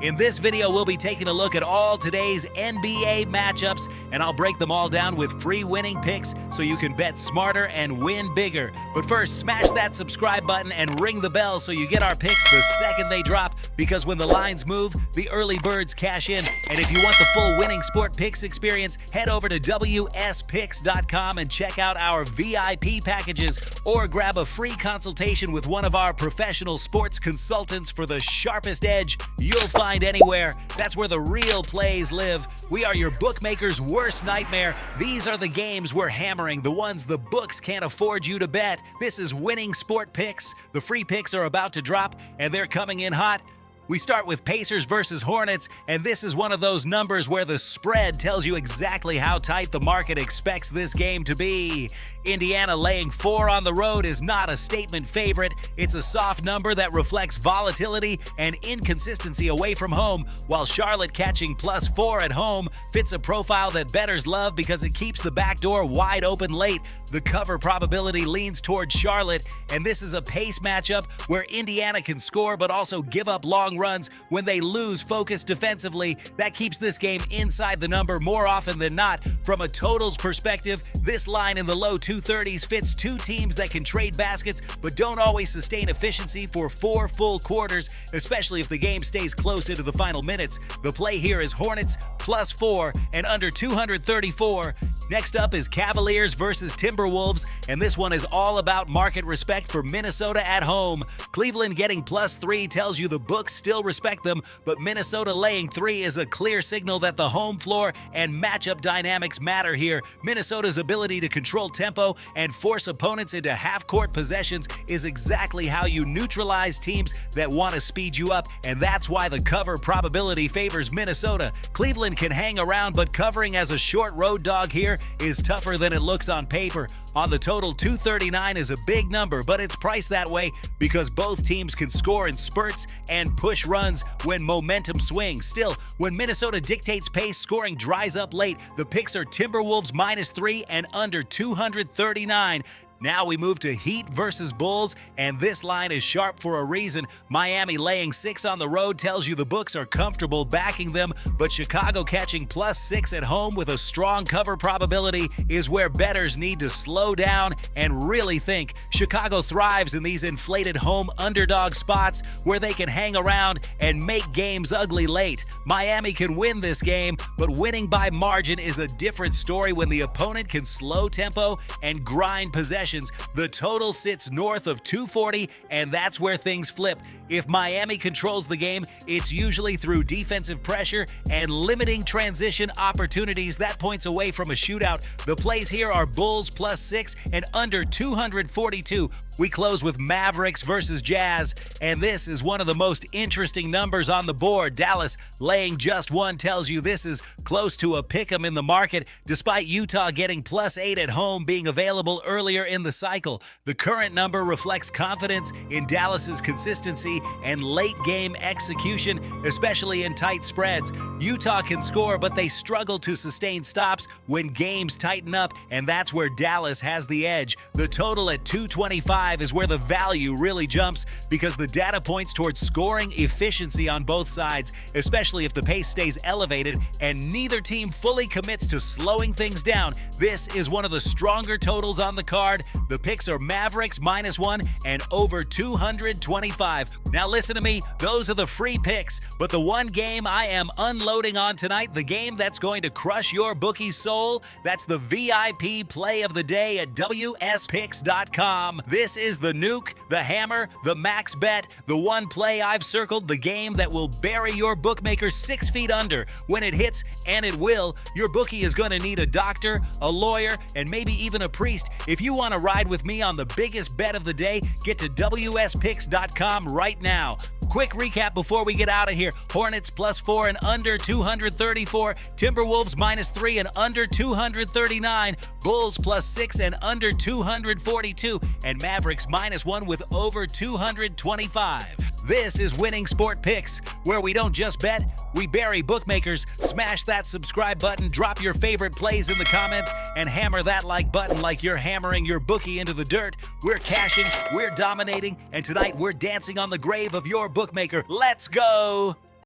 In this video, we'll be taking a look at all today's NBA matchups, and I'll break them all down with free winning picks so you can bet smarter and win bigger. But first, smash that subscribe button and ring the bell so you get our picks the second they drop, because when the lines move, the early birds cash in. And if you want the full winning sport picks experience, head over to wspicks.com and check out our VIP packages, or grab a free consultation with one of our professional sports consultants for the sharpest edge you'll find anywhere. That's where the real plays live. We are your bookmaker's worst nightmare. These are the games we're hammering, the ones the books can't afford you to bet. This is Winning Sport Picks. The free picks are about to drop, and they're coming in hot. We start with Pacers versus Hornets, and this is one of those numbers where the spread tells you exactly how tight the market expects this game to be. Indiana laying 4 on the road is not a statement favorite. It's a soft number that reflects volatility and inconsistency away from home, while Charlotte catching +4 at home fits a profile that bettors love because it keeps the back door wide open late. The cover probability leans toward Charlotte, and this is a pace matchup where Indiana can score but also give up long runs when they lose focus defensively. That keeps this game inside the number more often than not. From a totals perspective, this line in the low 230s fits two teams that can trade baskets but don't always sustain efficiency for 4 full quarters, especially if the game stays close into the final minutes. The play here is Hornets +4 and under 234. Next up is Cavaliers versus Timberwolves, and this one is all about market respect for Minnesota at home. Cleveland getting +3 tells you the books still respect them, but Minnesota laying 3 is a clear signal that the home floor and matchup dynamics matter here. Minnesota's ability to control tempo and force opponents into half-court possessions is exactly how you neutralize teams that want to speed you up, and that's why the cover probability favors Minnesota. Cleveland can hang around, but covering as a short road dog here is tougher than it looks on paper. On the total, 239 is a big number, but it's priced that way because both teams can score in spurts and push runs when momentum swings. Still, when Minnesota dictates pace, scoring dries up late. The picks are Timberwolves -3 and under 239. Now we move to Heat versus Bulls, and this line is sharp for a reason. Miami laying 6 on the road tells you the books are comfortable backing them, but Chicago catching +6 at home with a strong cover probability is where bettors need to slow down and really think. Chicago thrives in these inflated home underdog spots where they can hang around and make games ugly late. Miami can win this game, but winning by margin is a different story when the opponent can slow tempo and grind possession. The total sits north of 240, and that's where things flip. If Miami controls the game, it's usually through defensive pressure and limiting transition opportunities. That points away from a shootout. The plays here are Bulls +6 and under 242. We close with Mavericks versus Jazz, and this is one of the most interesting numbers on the board. Dallas laying just 1 tells you this is close to a pick'em in the market, despite Utah getting +8 at home being available earlier in the cycle. The current number reflects confidence in Dallas's consistency and late-game execution, especially in tight spreads. Utah can score, but they struggle to sustain stops when games tighten up, and that's where Dallas has the edge. The total at 225 is where the value really jumps because the data points towards scoring efficiency on both sides, especially if the pace stays elevated and neither team fully commits to slowing things down. This is one of the stronger totals on the card. The picks are Mavericks -1 and over 225. Now listen to me, those are the free picks, but the one game I am unloading on tonight, the game that's going to crush your bookie's soul, that's the VIP play of the day at wspicks.com. This is the nuke, the hammer, the max bet, the one play I've circled, the game that will bury your bookmaker 6 feet under. When it hits, and it will, your bookie is going to need a doctor, a lawyer, and maybe even a priest. If you want to ride with me on the biggest bet of the day, get to wspicks.com right now. Quick recap before we get out of here. Hornets +4 and under 234. Timberwolves -3 and under 239. Bulls +6 and under 242. And Mavericks -1 with over 225. This is Winning Sport Picks, where we don't just bet, we bury bookmakers. Smash that subscribe button, drop your favorite plays in the comments, and hammer that like button like you're hammering your bookie into the dirt. We're cashing, we're dominating, and tonight we're dancing on the grave of your bookmaker. Let's go!